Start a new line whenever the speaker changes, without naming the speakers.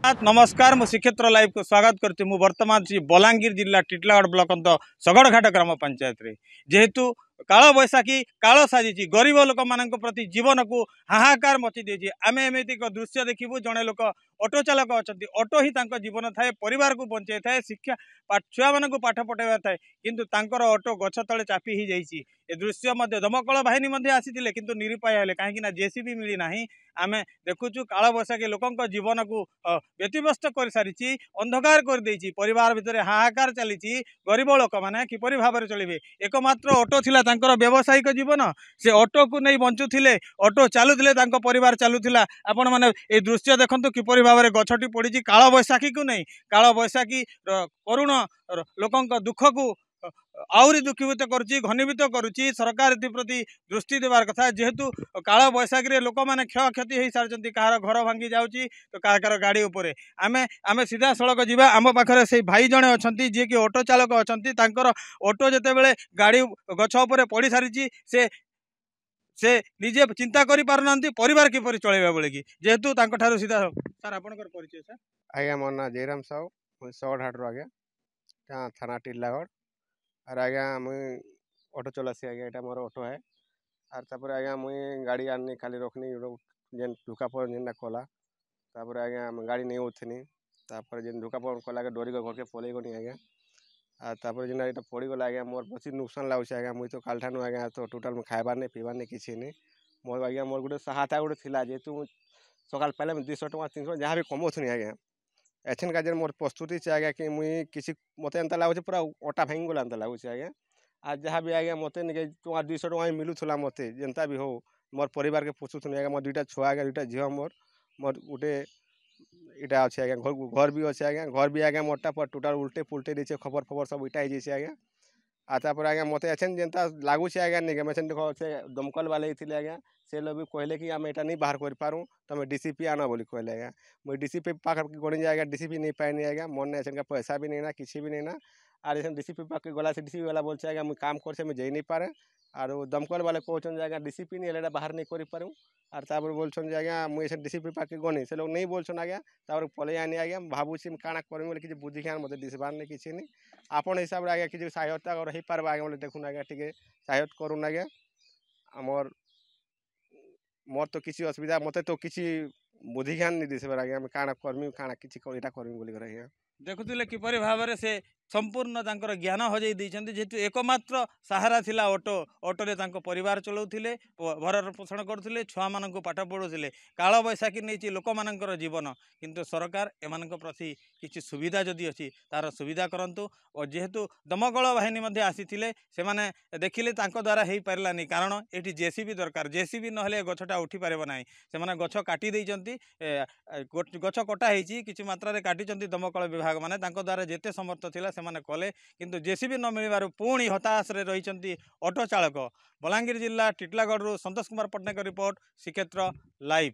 नमस्कार मु श्रीक्षेत्र लाइव को स्वागत करती मु वर्तमान बलांगीर जिला टिटलागढ़ ब्लॉक सगड़घाट ग्राम पंचायत रे जेहेतु काल बैशाखी काल साजी गरीब लोक मान प्रति जीवन को हाहाकार मची देछि आमे एमिति दृश्य देखिबू जड़े लोक ऑटो चालक अच्छा ऑटो ही जीवन थाए परिवार को बंचाई थाए शिक्षा छुआ मान पाठ पढ़ाइबा थाए किंतु तांकर ऑटो गछ तले चापी ही जाइछि ए दृश्य मध्य दमकल बाहिनी आसीथिले किंतु निरुपाय हेले कहीं जेसीबी मिली नाही आमे देखुचु काल बैशाखी लोकंक जीवन को व्यतिव्यस्त कर सारी अंधकार कर देछि परिवार भितर हाहाकार चली गरीब लोक मैंने किपरि भाव में चलिए एकमात्र ऑटो थिला तांकर व्यावसायिक जीवन से ऑटो को नहीं बंचुथिले ऑटो चलुथिले तांको परिवार चलुथिला आपण माने ए दृश्य देखंतु किपरि भाव में गछटी पड़ी काल बैशाखी को नहीं काल बैशाखी करुण लोकंक दुख को आहरी दुखीभूत करुच्ची घनीभूत करुच्ची सरकार प्रति दृष्टि देवार कथा जेहेतु काल बैशाखी लोक मैंने क्षयक्षति हो सारी कहार घर भांगी जाऊँगी तो कहार गाड़ी उपरे आमे आमे सीधा सड़क जीवा आम पाखे से भाई जड़े अच्छा जी कि ऑटो चालक अच्छा ऑटो जिते बड़े गाड़ी गछ उपर पड़ सारी से निजे चिंता करि पारना परिवार किपरि चलेबा बोले कि जेहेतु तांको सीधा सर आपनकर परिचय सर
आज्ञा मोर ना जयराम साहू सगड़हाट आज्ञा थाना टिटलागढ़ और आज्ञा मुई ऑटो चलासी आज्ञा यहाँ मोर ऑटो है और तापर आज्ञा मुई गाड़ी आनी खाली रखनी जेन ढुका पर जेनटा कला तापर आज्ञा गाड़ी नहीं उठनी तापर जेन ढुका पर कला के डरिक घर के पलि गनी आज्ञा और तापर जेन यहाँ पड़गला आज्ञा मोर बस नुकसान लगुच आज्ञा मुई तो काल ठानु आज्ञा तो टोटाल खाइबार नहीं पीबार नहीं किसी नहीं मोर आज्ञा मोर गोटे सहायता गोटे थिला जेहेतु सकाल पहले 200 टका 300 जहाँ भी कमाऊनी आज्ञा एथन का मोर प्रस्तुति से आज्ञा कि मुई किसी मत एंता लगुच पूरा अटा भांगी गला एंता लगुच आज्ञा आज जहाँ भी आज्ञा मत निके 200 टका मिलूला मत जेनता भी हो मोर परिवार के पोषुनी आज्ञा मोर दुईटा छुआ आज्ञा दुईटा झील मोर मोर गोटे इटा अच्छे आज्ञा घर भी अच्छे आज्ञा घर भी आज्ञा मोरटा पर टोटाल उल्टे पुलटे देखे खबर खबर सब इटा हो आज्ञा तापर आज्ञा मत एछन जेनता लगुच आज्ञा निके मैं देख से दमकल वाले थे आज्ञा से लोग भी कहले कि आम यहाँ नहीं बाहर कर पारूँ तुम डीसीपी आना बोली कहले आज्ञा मुझे डीसीपी पाख गणी आज्ञा डीसीपी नहीं पाएनी आज्ञा मन एसन का पैसा भी नहीं ना किसी भी नहीं ना और एसन डीसीपी पाख गला से डीसीपी वाला बोलছে आज्ञा मुझे काम कर मुझे जाइ नहीं पारे और दमकल वाले कहते आज्ञा डीसीपी नहीं है बाहर नहीं कर पारूँ और तापर बोलछन आज्ञा मुझे डीसीपी पाख गणी से लोग नहीं बोलछन आज्ञा तापर पलि आनी आज्ञा भावुची काଣା करमी बोले किसी बुद्धि ज्ञान मत दिसबार नहीं किसी नहीं आपन हिसाब से आज्ञा किसी सहायता और हो पार्बा आज्ञा बोले देखुन आज्ञा टे सहायता करूँ आज्ञा आमर मोर तो किसी असुविधा मत तो किसी बुद्धि ज्ञान नहीं दिसबार आज्ञा काଣା करमी काଣା किसी इटा करमी बोली आज्ञा
देखुले किपरि भाव में से संपूर्ण तांकर ज्ञान हजई देइछन्ति जेतु एकमात्र सहारा थिला ऑटो ऑटो रे तांको परिवार चलाउथिले भरण पोषण करथिले छुआ माननको पाठ पढुथिले काल बैशाखी नैछि लोक मानकर जीवन किंतु सरकार एमानक प्रति किछि सुविधा जदि अछि तार सुविधा करंतु और जेहेतु दमकल बाहिनी मध्ये आसीथिले से माने देखिले तांको द्वारा हेई पारलानी कारण एठी जेसीबी दरकार जेसीबी नहले गछटा उठी पारेबो नाही से माने गछ काटी देइछन्ति गछ कटा हेछि किछि मात्रा रे काटिछन्ति दमकल विभाग माने तांको द्वारा जेते समर्थ थिला से माने कले किंतु जेसीबी न मिलबार पुणी हताश रे रहिछन्ति ऑटो चालक बलांगीर जिला टिटलागढ़ संतोष कुमार पट्टनायक रिपोर्ट श्रीक्षेत्र लाइव।